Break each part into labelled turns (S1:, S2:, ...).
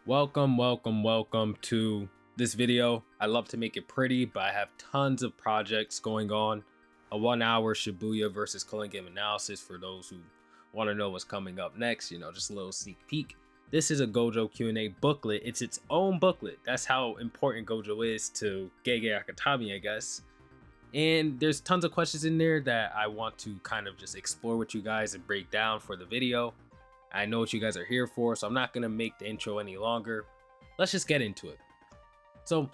S1: Welcome to this video. I love to make it pretty, but I have tons of projects going on. A 1 hour Shibuya versus Culling game analysis for those who want to know what's coming up next, just a little sneak peek. This is a Gojo Q&A booklet. It's its own booklet. That's how important Gojo is to Gege Akatami, I guess. And there's tons of questions in there that I want to kind of just explore with you guys and break down for the video. I know what you guys are here for, so I'm not going to make the intro any longer. Let's just get into it. So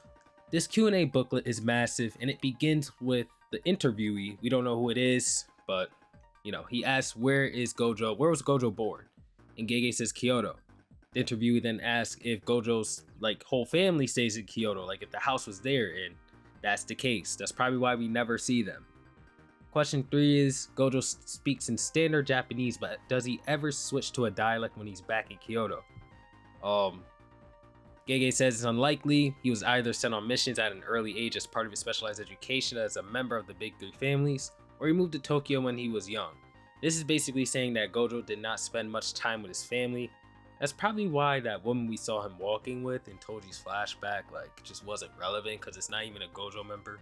S1: this Q&A booklet is massive, and it begins with the interviewee. We don't know who it is, but he asks, where was Gojo born? And Gege says Kyoto. The interviewee then asks if Gojo's whole family stays in Kyoto, if the house was there, and that's the case. That's probably why we never see them. Question 3 is, Gojo speaks in standard Japanese, but does he ever switch to a dialect when he's back in Kyoto? Gege says it's unlikely. He was either sent on missions at an early age as part of his specialized education as a member of the big three families, or he moved to Tokyo when he was young. This is basically saying that Gojo did not spend much time with his family. That's probably why that woman we saw him walking with in Toji's flashback just wasn't relevant, because it's not even a Gojo member.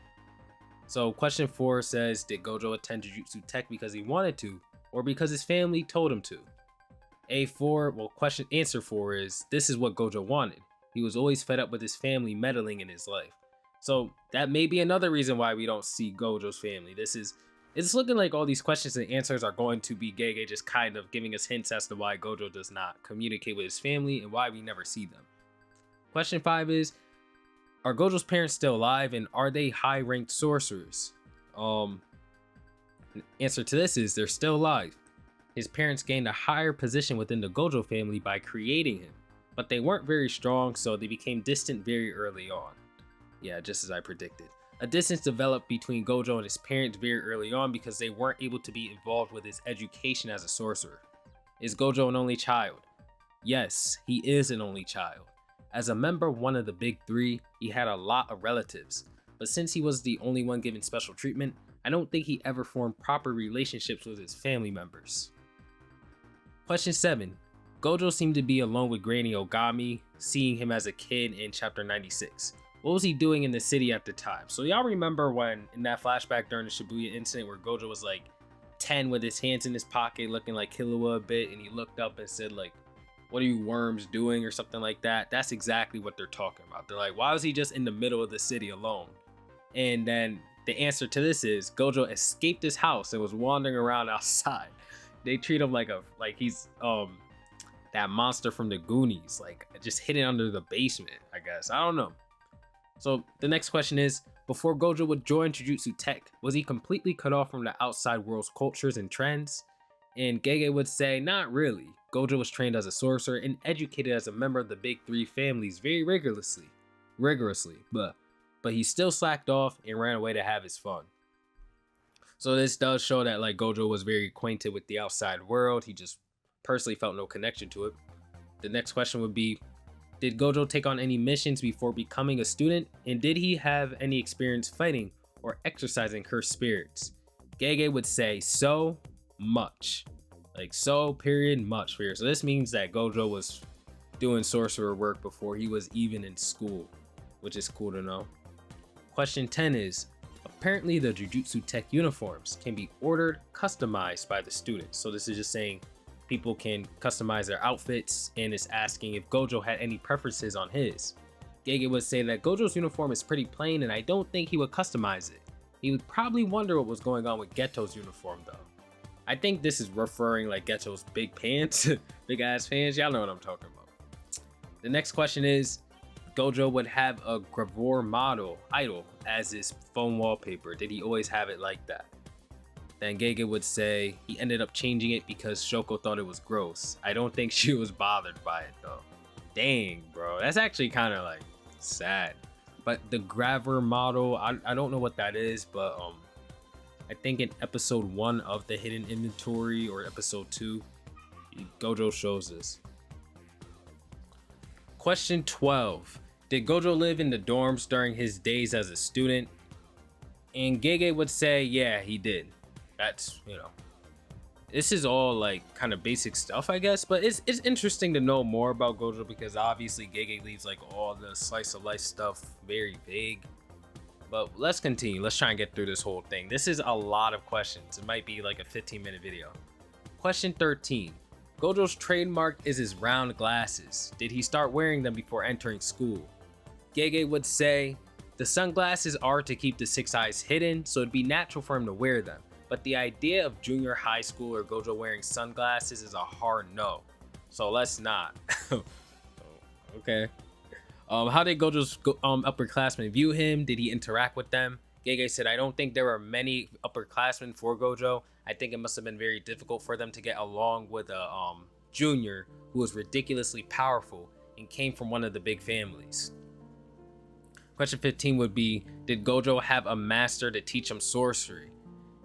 S1: So question 4 says, did Gojo attend Jujutsu Tech because he wanted to, or because his family told him to? Answer 4 is, this is what Gojo wanted. He was always fed up with his family meddling in his life. So that may be another reason why we don't see Gojo's family. It's looking like all these questions and answers are going to be Gege just kind of giving us hints as to why Gojo does not communicate with his family and why we never see them. Question 5 is, are Gojo's parents still alive, and are they high-ranked sorcerers? Answer to this is, they're still alive. His parents gained a higher position within the Gojo family by creating him, but they weren't very strong, so they became distant very early on. Yeah, just as I predicted. A distance developed between Gojo and his parents very early on because they weren't able to be involved with his education as a sorcerer. Is Gojo an only child? Yes, he is an only child. As a member of one of the big three, he had a lot of relatives, but since he was the only one given special treatment, I don't think he ever formed proper relationships with his family members. Question 7. Gojo seemed to be alone with Granny Ogami, seeing him as a kid in chapter 96. What was he doing in the city at the time? So y'all remember when, in that flashback during the Shibuya incident where Gojo was 10 with his hands in his pocket looking like Killua a bit, and he looked up and said what are you worms doing, or something like that? That's exactly what they're talking about. They're like, why was he just in the middle of the city alone? And then the answer to this is, Gojo escaped his house and was wandering around outside. They treat him like he's that monster from the Goonies, just hidden under the basement, I guess. I don't know. So the next question is, before Gojo would join Jujutsu Tech, was he completely cut off from the outside world's cultures and trends? And Gege would say, not really. Gojo was trained as a sorcerer and educated as a member of the big three families very rigorously, but he still slacked off and ran away to have his fun. So this does show that Gojo was very acquainted with the outside world. He just personally felt no connection to it. The next question would be, did Gojo take on any missions before becoming a student, and did he have any experience fighting or exercising cursed spirits? Gege would say, so much. Much. So this means that Gojo was doing sorcerer work before he was even in school, which is cool to know. Question 10 is, apparently the Jujutsu Tech uniforms can be ordered, customized by the students. So this is just saying people can customize their outfits, and it's asking if Gojo had any preferences on his. Gege would say that Gojo's uniform is pretty plain, and I don't think he would customize it. He would probably wonder what was going on with Geto's uniform though. I think this is referring Geto's big pants, big ass pants. Y'all know what I'm talking about. The next question is, Gojo would have a gravure model idol as his phone wallpaper. Did he always have it like that? Then Gege would say he ended up changing it because Shoko thought it was gross. I don't think she was bothered by it though. Dang, bro. That's actually kind of sad. But the gravure model, I don't know what that is, but I think in episode 1 of the Hidden Inventory, or episode 2, Gojo shows this. Question 12. Did Gojo live in the dorms during his days as a student? And Gege would say, yeah, he did. That's, this is all like kind of basic stuff, I guess, but it's interesting to know more about Gojo because obviously Gege leaves like all the slice of life stuff very vague. But let's continue. Let's try and get through this whole thing. This is a lot of questions. It might be like a 15-minute video. Question 13. Gojo's trademark is his round glasses. Did he start wearing them before entering school? Gege would say, the sunglasses are to keep the six eyes hidden, so it'd be natural for him to wear them. But the idea of junior high school or Gojo wearing sunglasses is a hard no. So let's not. Okay. How did Gojo's upperclassmen view him? Did he interact with them? Gege said, I don't think there were many upperclassmen for Gojo. I think it must have been very difficult for them to get along with a junior who was ridiculously powerful and came from one of the big families. Question 15 would be, did Gojo have a master to teach him sorcery?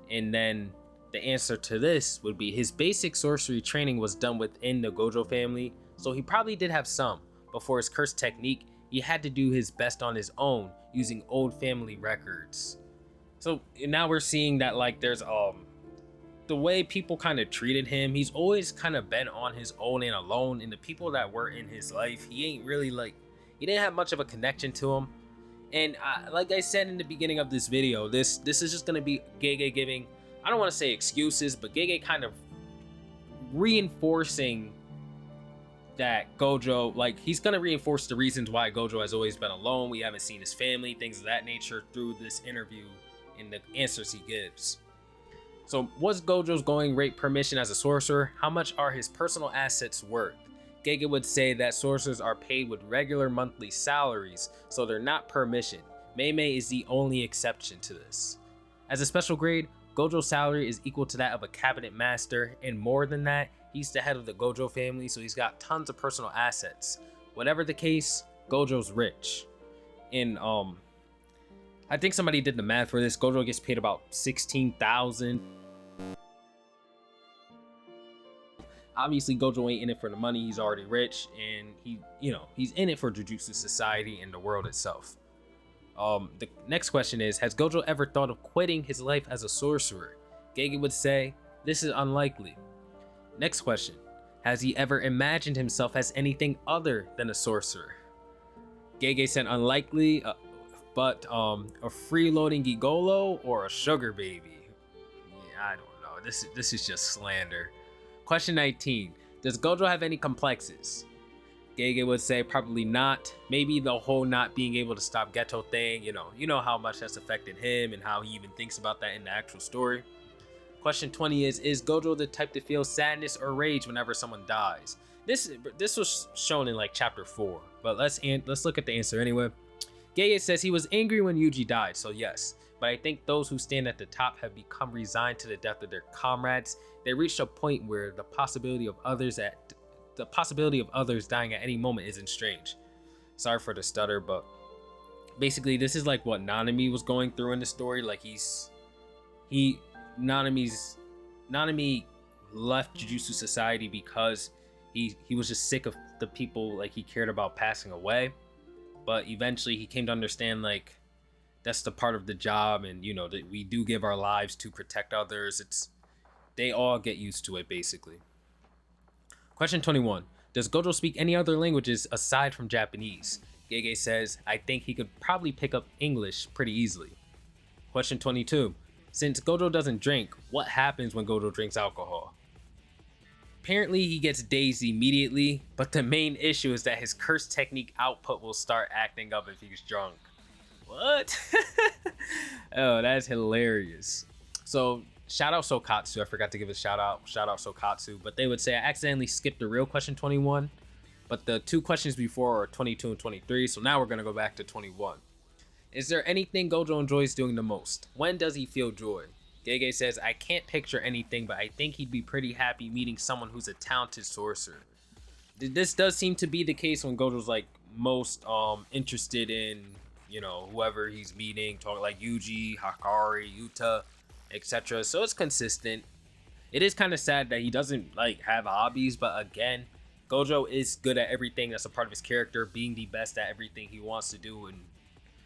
S1: And then the answer to this would be his basic sorcery training was done within the Gojo family, so he probably did have some, but for his curse technique, he had to do his best on his own using old family records. So now we're seeing that like there's the way people kind of treated him, he's always kind of been on his own and alone, and the people that were in his life, he ain't really like, he didn't have much of a connection to him. And like I said in the beginning of this video, this is just gonna be Gege giving, I don't want to say excuses, but Gege kind of reinforcing that Gojo, like he's gonna reinforce the reasons why Gojo has always been alone. We haven't seen his family, things of that nature through this interview and the answers he gives. So was Gojo's going rate permission as a sorcerer? How much are his personal assets worth? Gege would say that sorcerers are paid with regular monthly salaries, so they're not per mission. Mei is the only exception to this. As a special grade, Gojo's salary is equal to that of a cabinet master, and more than that, he's the head of the Gojo family, so he's got tons of personal assets. Whatever the case, Gojo's rich. And I think somebody did the math for this. Gojo gets paid about 16,000. Obviously, Gojo ain't in it for the money. He's already rich, and he's in it for Jujutsu Society and the world itself. The next question is, has Gojo ever thought of quitting his life as a sorcerer? Gege would say, this is unlikely. Next question, has he ever imagined himself as anything other than a sorcerer? Gege said unlikely, but a freeloading gigolo or a sugar baby? Yeah, I don't know. This is just slander. Question 19. Does Gojo have any complexes? Gege would say probably not. Maybe the whole not being able to stop Geto thing, you know how much that's affected him and how he even thinks about that in the actual story. Question 20 is Gojo the type to feel sadness or rage whenever someone dies? This was shown in like chapter 4, but let's look at the answer anyway. Gege says he was angry when Yuji died, so yes. But I think those who stand at the top have become resigned to the death of their comrades. They reached a point where the possibility of others dying at any moment isn't strange. Sorry for the stutter, but basically this is like what Nanami was going through in the story. Like Nanami left Jujutsu Society because he was just sick of the people like he cared about passing away. But eventually he came to understand like that's the part of the job, and that we do give our lives to protect others. They all get used to it basically. Question 21. Does Gojo speak any other languages aside from Japanese? Gege says, I think he could probably pick up English pretty easily. Question 22. Since Gojo doesn't drink, what happens when Gojo drinks alcohol? Apparently he gets dazed immediately, but the main issue is that his curse technique output will start acting up if he's drunk. What? Oh, that's hilarious. So shout out Sokatsu. I forgot to give a shout out Sokatsu, but they would say I accidentally skipped the real question 21, but the two questions before are 22 and 23, so now we're gonna go back to 21. Is there anything Gojo enjoys doing the most? When does he feel joy? Gege says, I can't picture anything, but I think he'd be pretty happy meeting someone who's a talented sorcerer. This does seem to be the case when Gojo's like most interested in whoever he's meeting, talking like Yuji, Hakari, Yuta, etc. So it's consistent. It is kind of sad that he doesn't like have hobbies, but again, Gojo is good at everything that's a part of his character, being the best at everything he wants to do and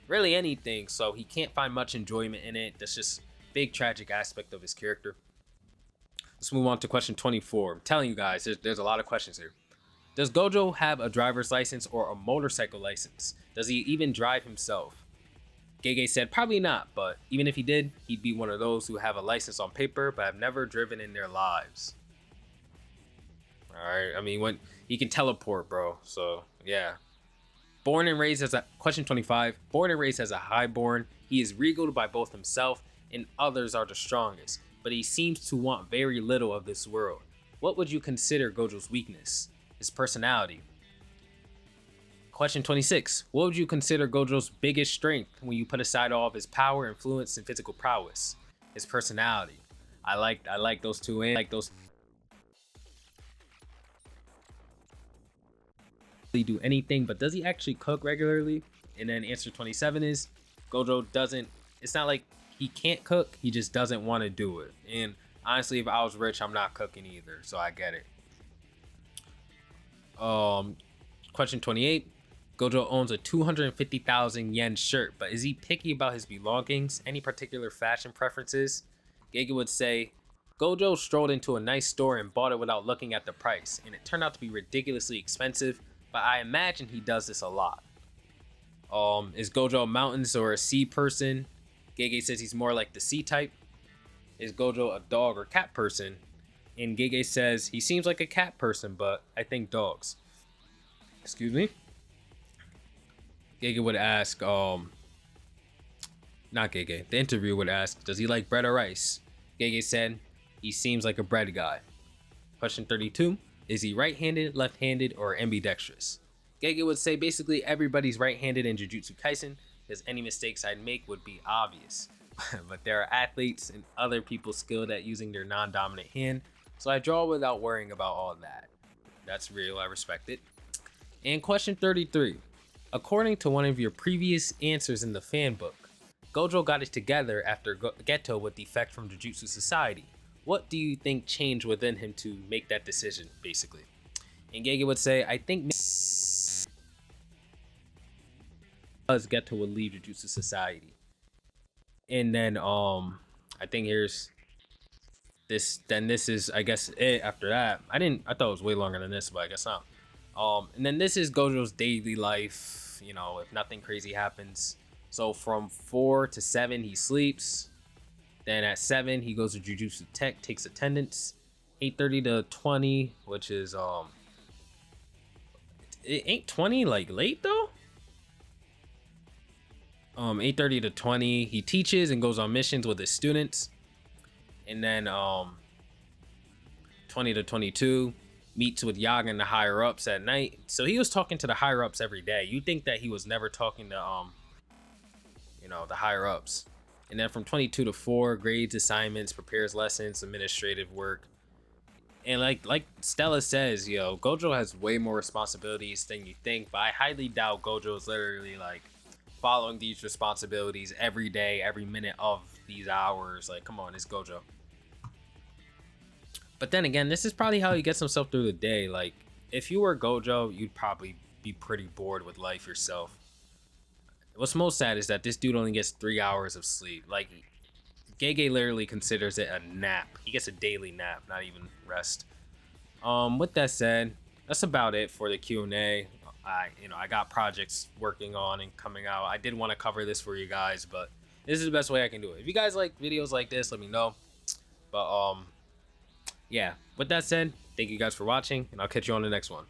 S1: really anything, so he can't find much enjoyment in it. That's just big tragic aspect of his character. Let's move on to question 24. I'm telling you guys, there's a lot of questions here. Does Gojo have a driver's license or a motorcycle license? Does he even drive himself? Gege said probably not, but even if he did, he'd be one of those who have a license on paper but have never driven in their lives. Alright, I mean, when he can teleport, bro, so yeah. Born and raised as a, question 25, born and raised as a highborn, he is regaled by both himself and others are the strongest, but he seems to want very little of this world. What would you consider Gojo's weakness? His personality. Question 26. What would you consider Gojo's biggest strength when you put aside all of his power, influence, and physical prowess? His personality. I like those two in. Do anything, but does he actually cook regularly? And then answer 27 is Gojo doesn't, it's not like he can't cook, he just doesn't want to do it. And honestly, if I was rich, I'm not cooking either, so I get it. Question 28. Gojo owns a 250,000 yen shirt, but is he picky about his belongings? Any particular fashion preferences? Gege would say, Gojo strolled into a nice store and bought it without looking at the price, and it turned out to be ridiculously expensive, but I imagine he does this a lot. Is Gojo a mountains or a sea person? Gege says he's more like the sea type. Is Gojo a dog or cat person? And Gege says he seems like a cat person, but I think dogs. Excuse me. Gege would ask, not Gege, the interviewer would ask, does he like bread or rice? Gege said, he seems like a bread guy. Question 32, is he right-handed, left-handed, or ambidextrous? Gege would say basically everybody's right-handed in Jujutsu Kaisen, because any mistakes I'd make would be obvious. But there are athletes and other people skilled at using their non-dominant hand, so I draw without worrying about all that. That's real, I respect it. And question 33. According to one of your previous answers in the fan book, Gojo got it together after Geto would defect from Jujutsu Society. What do you think changed within him to make that decision, basically? And Gege would say, I think because Geto would leave Jujutsu Society. And then, I think here's this, then this is, I guess, it after that. I thought it was way longer than this, but I guess not. And then this is Gojo's daily life, you know, if nothing crazy happens. So from 4 to 7, he sleeps. Then at 7, he goes to Jujutsu Tech, takes attendance. 8:30 to 20, which is, it ain't 20 like late though? 8:30 to 20, he teaches and goes on missions with his students. And then, 20 to 22, meets with Yaga and the higher ups at night. So he was talking to the higher ups every day. You'd think that he was never talking to you know, the higher ups. And then from 22 to 4, grades, assignments, prepares lessons, administrative work. And like Stella says, yo, Gojo has way more responsibilities than you think, but I highly doubt Gojo is literally like following these responsibilities every day, every minute of these hours. Like, come on, it's Gojo. But then again, this is probably how he gets himself through the day. Like, if you were Gojo, you'd probably be pretty bored with life yourself. What's most sad is that this dude only gets 3 hours of sleep. Like, Gege literally considers it a nap. He gets a daily nap, not even rest. With that said, that's about it for the Q&A. I got projects working on and coming out. I did want to cover this for you guys, but this is the best way I can do it. If you guys like videos like this, let me know. But yeah, with that said, thank you guys for watching, and I'll catch you on the next one.